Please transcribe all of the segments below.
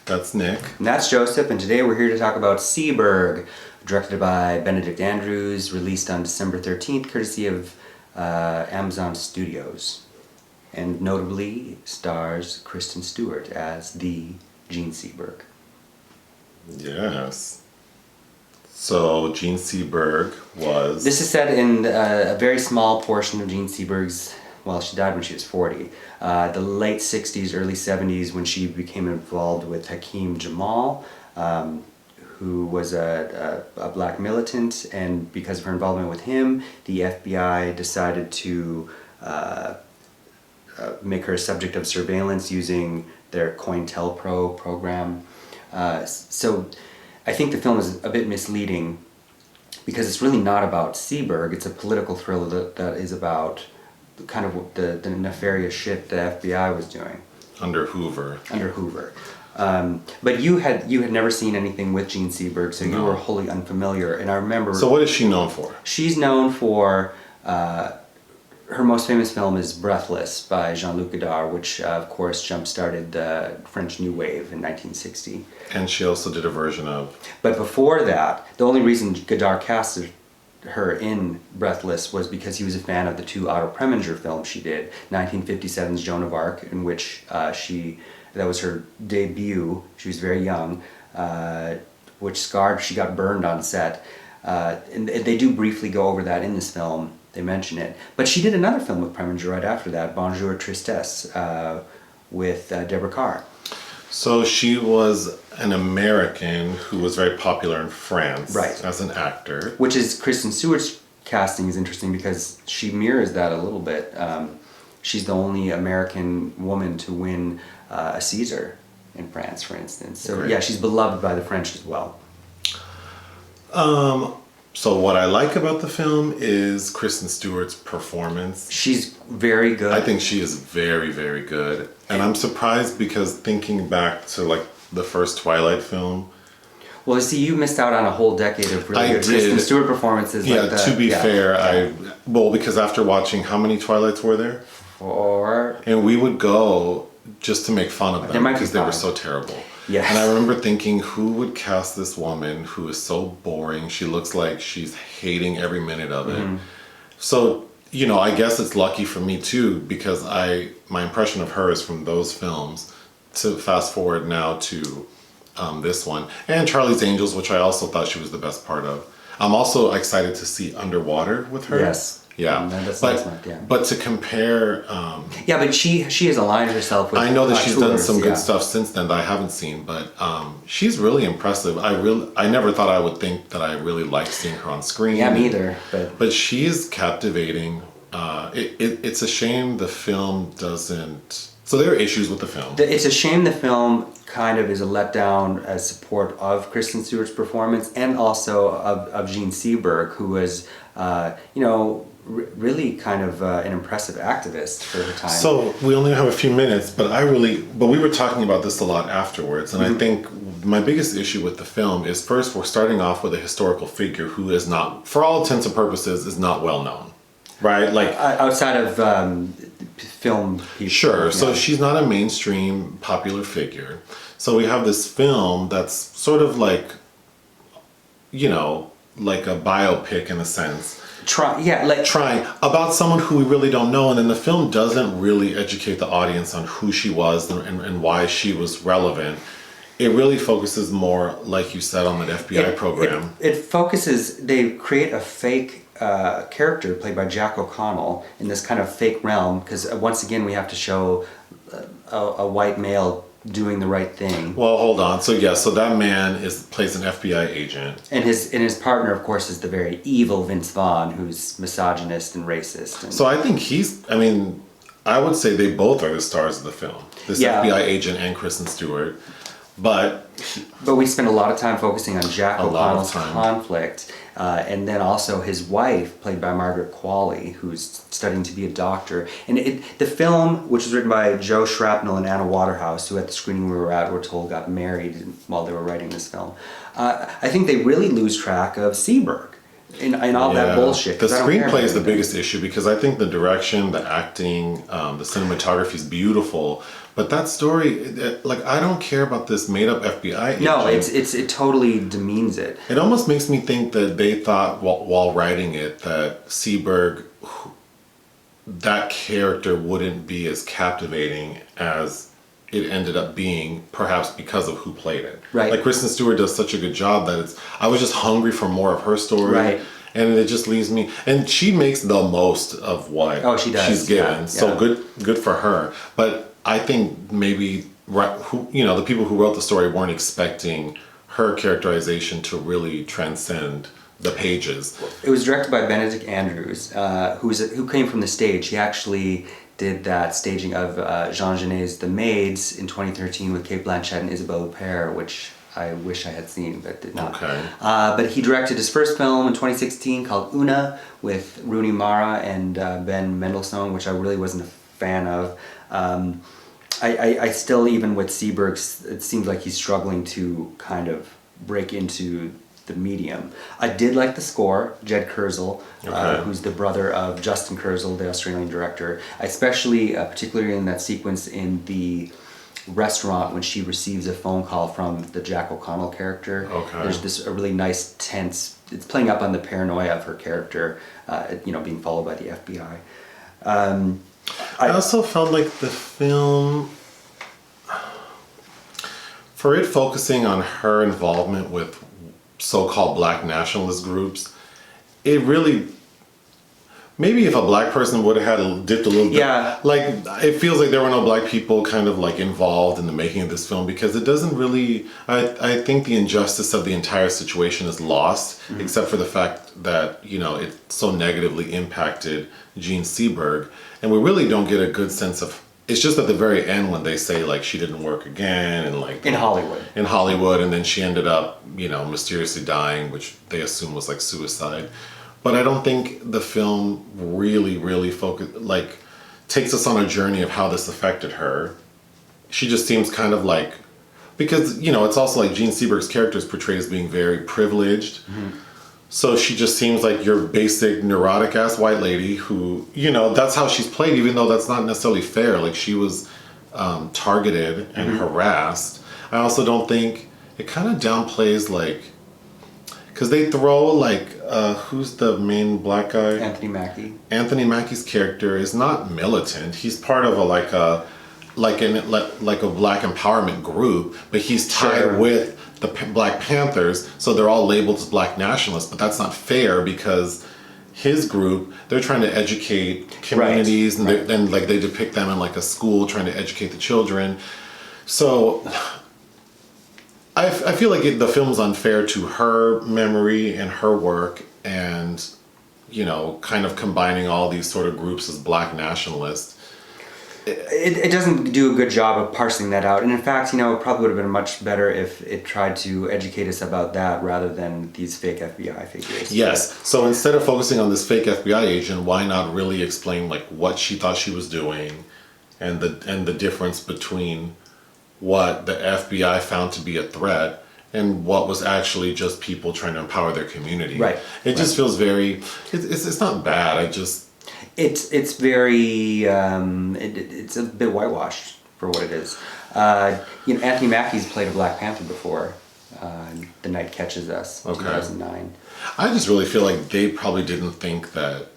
That's Nick. And that's Joseph, and today we're here to talk about Seberg, directed by Benedict Andrews, released on December 13th, courtesy of Amazon Studios. And notably stars Kristen Stewart as the Jean Seberg. Yes. So Jean Seberg was... This is set in a very small portion of Jean Seberg's, well, she died when she was 40, the late 60s, early 70s, when she became involved with Hakim Jamal, who was a black militant, and because of her involvement with him, the FBI decided to make her a subject of surveillance using their COINTELPRO program. So I think the film is a bit misleading because it's really not about Seberg. It's a political thriller that is about kind of the nefarious shit the FBI was doing. Under Hoover. Under Hoover. But you had never seen anything with Jean Seberg, so you were wholly unfamiliar. And I remember... So what is she known for? She's known for... her most famous film is Breathless by Jean-Luc, which of course jump-started the French New Wave in 1960. And she also did a version of... But before that, the only reason Godard casted her in Breathless was because he was a fan of the two Otto Preminger films she did. 1957's Joan of Arc, in which that was her debut, she was very young, which scarred, she got burned on set. And they do briefly go over that in this film. They mention it. But she did another film with Preminger right after that, Bonjour Tristesse, with Deborah Kerr. So she was an American who was very popular in France as an actor. Which is, Kristen Stewart's casting is interesting because she mirrors that a little bit. She's the only American woman to win a Caesar in France, for instance. So yeah, she's beloved by the French as well. So what I like about the film is Kristen Stewart's performance. She's very good. I think she is very, very good. And I'm surprised because thinking back to like the first Twilight film. Well, see, you missed out on a whole decade of really good Kristen Stewart performances. Yeah, like that. To be fair, because after watching, how many Twilights were there? 4. And we would go just to make fun of them because they were so terrible. Yes. And I remember thinking, who would cast this woman who is so boring? She looks like she's hating every minute of it. So, you know, I guess it's lucky for me too, because my impression of her is from those films to fast forward now to this one. And Charlie's Angels, which I also thought she was the best part of. I'm also excited to see Underwater with her. Yes. Yeah, but to compare... yeah, but she has aligned herself with... I know that she's done some good stuff since then that I haven't seen, but she's really impressive. I never thought I would think that I really liked seeing her on screen. Yeah, me either. But she is captivating. It's a shame the film doesn't... So there are issues with the film. It's a shame the film kind of is a letdown as support of Kristen Stewart's performance and also of Jean Seberg, who was, you know... really kind of an impressive activist for her time. So we only have a few minutes, but we were talking about this a lot afterwards, and I think my biggest issue with the film is first we're starting off with a historical figure who is not, for all intents and purposes, is not well known, right? Like outside of film people. Sure. Yeah. So she's not a mainstream popular figure. So we have this film that's sort of like, you know, like a biopic in a sense. Trying about someone who we really don't know, and then the film doesn't really educate the audience on who she was and why she was relevant. It really focuses more, like you said, on the FBI program. It focuses, they create a fake character played by Jack O'Connell in this kind of fake realm, because once again we have to show a white male doing the right thing. Well, hold on. So so that man plays an FBI agent, and his partner, of course, is the very evil Vince Vaughn, who's misogynist and racist. And so I think I would say they both are the stars of the film. This FBI agent and Kristen Stewart, but we spend a lot of time focusing on Jack O'Connell's conflict, and then also his wife, played by Margaret Qualley, who's studying to be a doctor. And the film, which was written by Joe Shrapnel and Anna Waterhouse, who at the screening we were at were told got married while they were writing this film, I think they really lose track of Seberg. in all that bullshit. The screenplay is the biggest issue because I think the direction, the acting, the cinematography is beautiful. But that story, like, I don't care about this made-up FBI agent. No, it totally demeans it. It almost makes me think that they thought while writing it that Seberg, that character wouldn't be as captivating as it ended up being, perhaps because of who played it. Right. Like Kristen Stewart does such a good job that I was just hungry for more of her story. Right. And it just leaves me, and she makes the most of what she does. she's given. Yeah. So good for her. But I think maybe the people who wrote the story weren't expecting her characterization to really transcend the pages. It was directed by Benedict Andrews, who came from the stage. He actually did that staging of Jean Genet's The Maids in 2013 with Cate Blanchett and Isabelle Huppert, which I wish I had seen but did not. Okay. But he directed his first film in 2016 called Una with Rooney Mara and Ben Mendelsohn, which I really wasn't a fan of. I still, even with Seberg, it seems like he's struggling to kind of break into the medium. I did like the score, Jed Kurzel, who's the brother of Justin Kurzel, the Australian director. Especially, particularly in that sequence in the restaurant when she receives a phone call from the Jack O'Connell character. Okay. There's a really nice tense, it's playing up on the paranoia of her character, being followed by the FBI. I also felt like the film, for it focusing on her involvement with so-called black nationalist groups, it really, maybe if a black person would have had dipped a little bit, like it feels like there were no black people kind of like involved in the making of this film because it doesn't really, I think the injustice of the entire situation is lost, except for the fact that, it so negatively impacted Jean Seberg. And we really don't get a good sense of, it's just at the very end when they say like she didn't work again and like in Hollywood, and then she ended up mysteriously dying, which they assume was like suicide. But I don't think the film really takes us on a journey of how this affected her. She just seems kind of like, because it's also like Jean Seberg's character is portrayed as being very privileged. So she just seems like your basic neurotic ass white lady who, that's how she's played, even though that's not necessarily fair. Like she was targeted and harassed. I also don't think it kind of downplays because they throw who's the main black guy? Anthony Mackie. Anthony Mackie's character is not militant. He's part of a black empowerment group, but he's tied with the Black Panthers, so they're all labeled as black nationalists, but that's not fair because his group, they're trying to educate communities and they depict them in like a school trying to educate the children. So I feel like the film's unfair to her memory and her work and, kind of combining all these sort of groups as black nationalists. It doesn't do a good job of parsing that out. And in fact, it probably would have been much better if it tried to educate us about that rather than these fake FBI figures. Yes. So instead of focusing on this fake FBI agent, why not really explain what she thought she was doing and the difference between what the FBI found to be a threat and what was actually just people trying to empower their community. Right. It just feels very, it's not bad. It's very, it's a bit whitewashed for what it is. Anthony Mackie's played a Black Panther before, The Night Catches Us, 2009. I just really feel like they probably didn't think that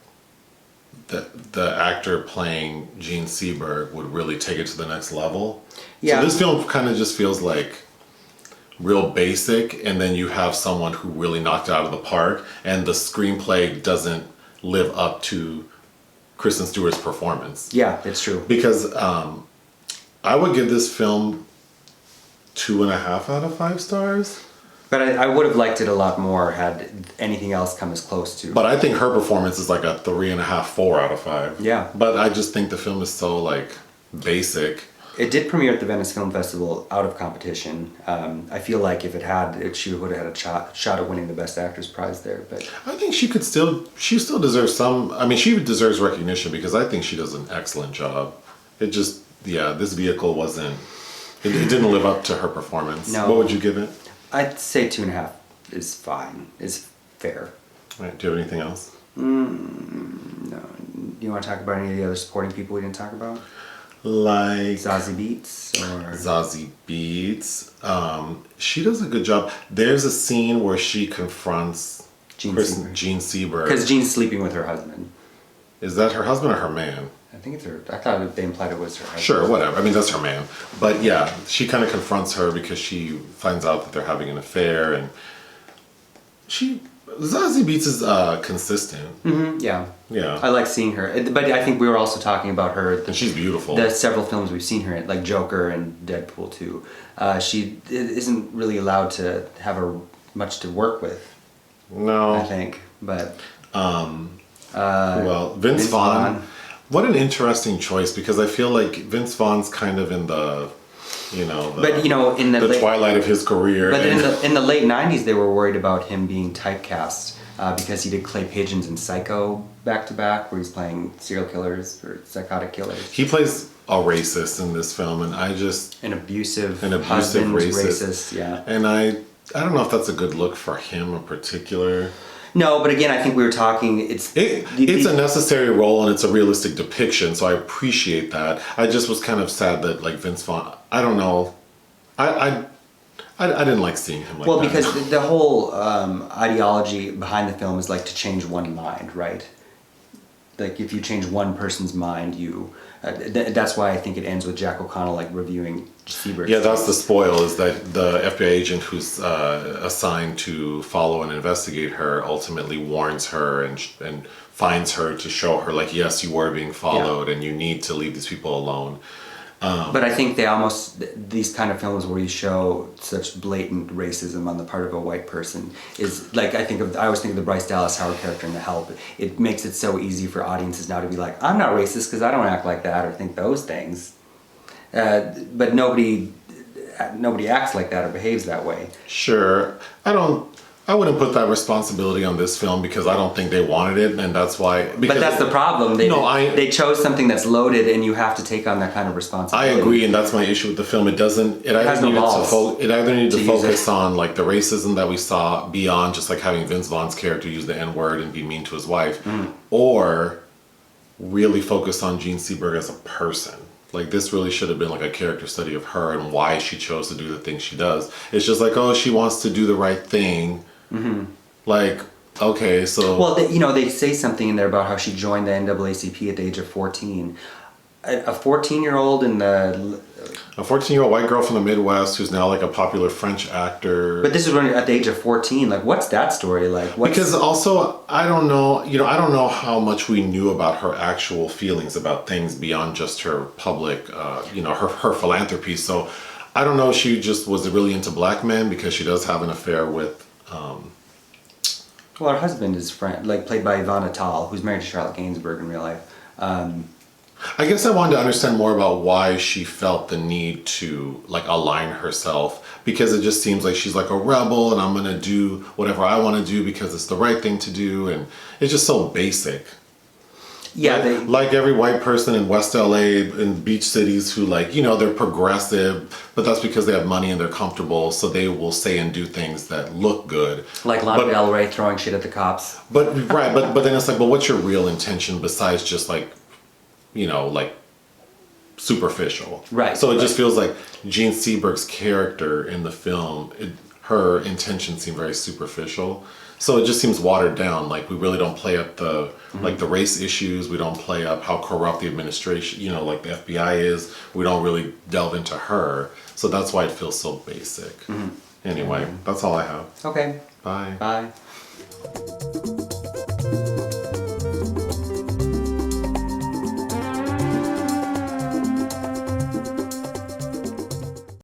the actor playing Jean Seberg would really take it to the next level. Yeah. So this film kind of just feels like real basic, and then you have someone who really knocked it out of the park, and the screenplay doesn't live up to Kristen Stewart's performance. Yeah, it's true. Because I would give this film 2.5 out of 5 stars. But I would have liked it a lot more had anything else come as close to. But I think her performance is like a 3.5, 4 out of 5. Yeah. But I just think the film is so basic. It did premiere at the Venice Film Festival out of competition. I feel like if it had, she would have had a shot at winning the Best Actress prize there. But I think she still deserves some. I mean, she deserves recognition because I think she does an excellent job. It just, this vehicle wasn't. It didn't live up to her performance. No. What would you give it? I'd say 2.5 is fine. Is fair. Right. Do you have anything else? No. Do you want to talk about any of the other supporting people we didn't talk about? Like Zazie Beetz or Zazie Beetz. She does a good job. There's a scene where she confronts Jean Seberg. Because Jean's sleeping with her husband. Is that her husband or her man? I think it's her. I thought they implied it was her husband. Sure, whatever. I mean, that's her man. But yeah, she kind of confronts her because she finds out that they're having an affair, and Zazie Beetz is consistent. Mm-hmm, yeah. Yeah. I like seeing her. But I think we were also talking about her. And she's beautiful. The several films we've seen her in, like Joker and Deadpool 2. She isn't really allowed to have much to work with. No. I think. But... well, Vince Vaughn. What an interesting choice, because I feel like Vince Vaughn's kind of in the... in the twilight of his career. But in the late 90s, they were worried about him being typecast because he did Clay Pigeons and Psycho back-to-back, where he's playing serial killers or psychotic killers. He plays a racist in this film, and I just... An abusive racist, yeah. And I don't know if that's a good look for him in particular. No, but again, I think we were talking, it's a necessary role and it's a realistic depiction, so I appreciate that. I just was kind of sad that, like, Vince Vaughn, I don't know, I didn't like seeing him like that. Well, because the whole ideology behind the film is, like, to change one mind, right? Like, if you change one person's mind, that's why I think it ends with Jack O'Connell, like, reviewing Seberg. Yeah, that's the spoil, is that the FBI agent who's assigned to follow and investigate her ultimately warns her and finds her to show her, like, yes, you were being followed and you need to leave these people alone. But I think these kind of films where you show such blatant racism on the part of a white person is, like, I always think of the Bryce Dallas Howard character in The Help. It makes it so easy for audiences now to be like, I'm not racist because I don't act like that or think those things. But nobody acts like that or behaves that way. Sure. I wouldn't put that responsibility on this film because I don't think they wanted it, and that's why... But that's the problem. They chose something that's loaded, and you have to take on that kind of responsibility. I agree, and that's my issue with the film. It either needed to focus on, like, the racism that we saw beyond just, like, having Vince Vaughn's character use the N-word and be mean to his wife, or really focus on Jean Seberg as a person. Like, this really should have been, like, a character study of her and why she chose to do the things she does. It's just like, oh, she wants to do the right thing. Mm-hmm. Like, okay, so... Well, they say something in there about how she joined the NAACP at the age of 14. A 14-year-old in the... A 14-year-old white girl from the Midwest who's now, like, a popular French actor. But this is when at the age of 14. Like, what's that story like? Because also, I don't know how much we knew about her actual feelings about things beyond just her public, her philanthropy. So I don't know if she just was really into black men, because she does have an affair with... Well, her husband is played by Yvan Attal, who's married to Charlotte Gainsbourg in real life. I guess I wanted to understand more about why she felt the need to, like, align herself, because it just seems like she's like a rebel and I'm gonna do whatever I want to do because it's the right thing to do, and it's just so basic. Yeah, like every white person in West LA, in beach cities, who, like, they're progressive, but that's because they have money and they're comfortable, so they will say and do things that look good. Like Lana Del Rey throwing shit at the cops. But then it's like, but what's your real intention besides just, like, like, superficial? Right. So it just feels like Jean Seberg's character in the film, her intentions seem very superficial. So it just seems watered down. Like, we really don't play up the like the race issues. We don't play up how corrupt the administration, like the FBI is. We don't really delve into her. So that's why it feels so basic. Anyway, that's all I have. Okay. Bye. Bye.